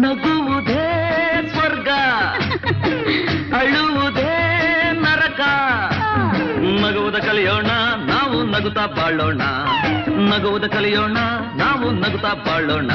ನಗುವುದೇ ಸ್ವರ್ಗ, ಅಳುವುದೇ ನರಕ. ನಗುವುದ ಕಲಿಯೋಣ, ನಾವು ನಗುತ್ತಾ ಬಾಳೋಣ. ನಗುವುದ ಕಲಿಯೋಣ, ನಾವು ನಗುತ್ತಾ ಬಾಳೋಣ.